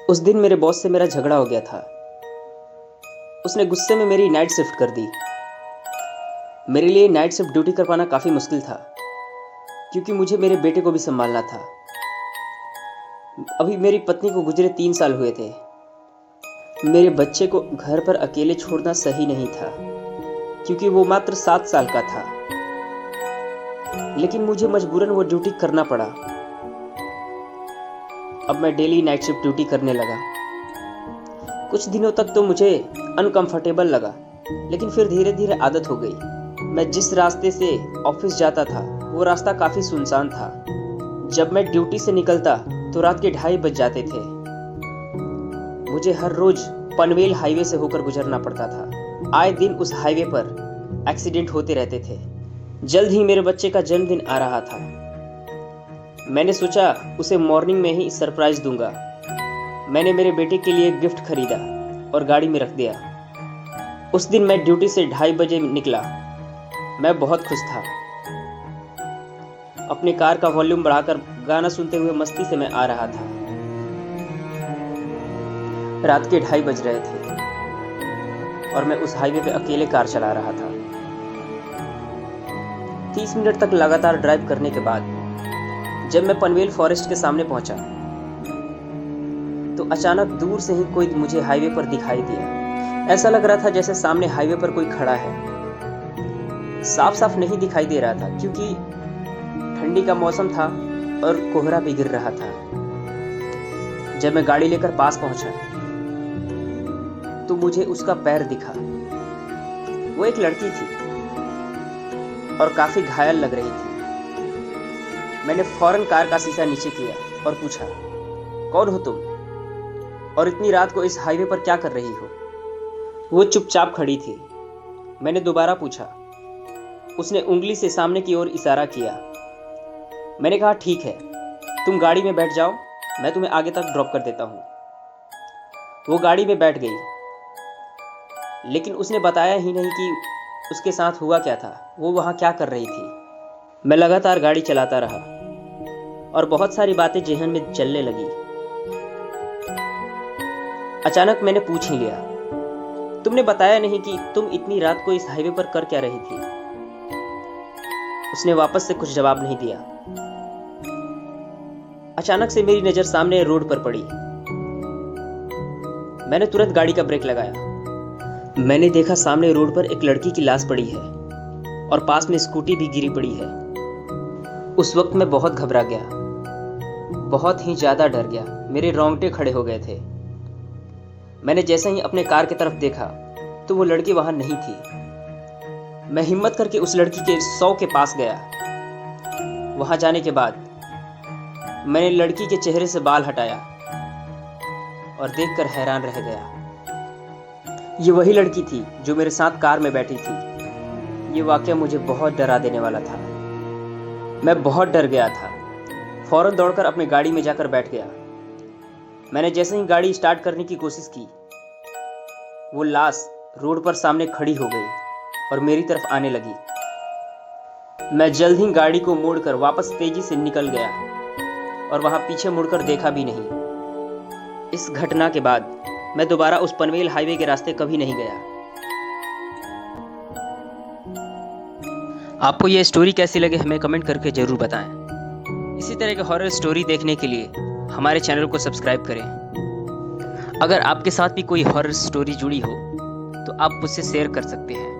उस दिन मेरे बॉस से मेरा झगड़ा हो गया था। उसने गुस्से में मेरी नाइट शिफ्ट कर दी। मेरे लिए नाइट शिफ्ट ड्यूटी कर पाना काफ़ी मुश्किल था, क्योंकि मुझे मेरे बेटे को भी संभालना था। अभी मेरी पत्नी को गुजरे 3 साल हुए थे। मेरे बच्चे को घर पर अकेले छोड़ना सही नहीं था, क्योंकि वो मात्र 7 साल का था। लेकिन मुझे मजबूरन वो ड्यूटी करना पड़ा। अब मैं डेली नाइट शिफ्ट ड्यूटी करने लगा। कुछ दिनों तक तो मुझे अनकंफर्टेबल लगा, लेकिन फिर धीरे धीरे आदत हो गई। मैं जिस रास्ते से ऑफिस जाता था वो रास्ता काफ़ी सुनसान था। जब मैं ड्यूटी से निकलता तो रात के 2:30 बज जाते थे। मुझे हर रोज पनवेल हाईवे से होकर गुजरना पड़ता था। आए दिन उस हाईवे पर एक्सीडेंट होते रहते थे। जल्द ही मेरे बच्चे का जन्मदिन आ रहा था। मैंने सोचा उसे मॉर्निंग में ही सरप्राइज दूंगा। मैंने मेरे बेटे के लिए गिफ्ट खरीदा और गाड़ी में रख दिया। उस दिन मैं ड्यूटी से 2:30 बजे निकला। मैं बहुत खुश था। अपने कार का वॉल्यूम बढ़ाकर गाना सुनते हुए मस्ती से मैं आ रहा था। रात के 2:30 बज रहे थे और मैं उस हाईवे पे अकेले कार चला रहा था। 30 मिनट तक लगातार ड्राइव करने के बाद जब मैं पनवेल फॉरेस्ट के सामने पहुंचा तो अचानक दूर से ही कोई मुझे हाईवे पर दिखाई दिया। ऐसा लग रहा था जैसे सामने हाईवे पर कोई खड़ा है। साफ साफ नहीं दिखाई दे रहा था, क्योंकि ठंडी का मौसम था और कोहरा भी गिर रहा था। जब मैं गाड़ी लेकर पास पहुंचा तो मुझे उसका पैर दिखा। वो एक लड़की थी और काफी घायल लग रही थी। मैंने फौरन कार का शीशा नीचे किया और पूछा, कौन हो तुम और इतनी रात को इस हाईवे पर क्या कर रही हो? वो चुपचाप खड़ी थी। मैंने दोबारा पूछा। उसने उंगली से सामने की ओर इशारा किया। मैंने कहा, ठीक है, तुम गाड़ी में बैठ जाओ, मैं तुम्हें आगे तक ड्रॉप कर देता हूँ। वो गाड़ी में बैठ गई, लेकिन उसने बताया ही नहीं कि उसके साथ हुआ क्या था, वो वहाँ क्या कर रही थी। मैं लगातार गाड़ी चलाता रहा और बहुत सारी बातें जहन में चलने लगी। अचानक मैंने पूछ ही लिया, तुमने बताया नहीं कि तुम इतनी रात को इस हाईवे पर कर क्या रही थी? उसने वापस से कुछ जवाब नहीं दिया। अचानक से मेरी नजर सामने रोड पर पड़ी। मैंने तुरंत गाड़ी का ब्रेक लगाया। मैंने देखा सामने रोड पर एक लड़की की लाश पड़ी है और पास में स्कूटी भी गिरी पड़ी है। उस वक्त मैं बहुत घबरा गया, बहुत ही ज्यादा डर गया। मेरे रोंगटे खड़े हो गए थे। मैंने जैसे ही अपने कार की तरफ देखा तो वो लड़की वहां नहीं थी। मैं हिम्मत करके उस लड़की के 100 के पास गया। वहां जाने के बाद मैंने लड़की के चेहरे से बाल हटाया और देखकर हैरान रह गया। ये वही लड़की थी जो मेरे साथ कार में बैठी थी। ये वाकया मुझे बहुत डरा देने वाला था। मैं बहुत डर गया था। फौरन दौड़कर अपनी गाड़ी में जाकर बैठ गया। मैंने जैसे ही गाड़ी स्टार्ट करने की कोशिश की, वो लाश रोड पर सामने खड़ी हो गई और मेरी तरफ आने लगी। मैं जल्द ही गाड़ी को मोड़कर वापस तेजी से निकल गया और वहां पीछे मुड़कर देखा भी नहीं। इस घटना के बाद मैं दोबारा उस पनवेल हाईवे के रास्ते कभी नहीं गया। आपको यह स्टोरी कैसी लगे हमें कमेंट करके जरूर बताएं। इसी तरह के हॉरर स्टोरी देखने के लिए हमारे चैनल को सब्सक्राइब करें। अगर आपके साथ भी कोई हॉरर स्टोरी जुड़ी हो तो आप मुझसे शेयर कर सकते हैं।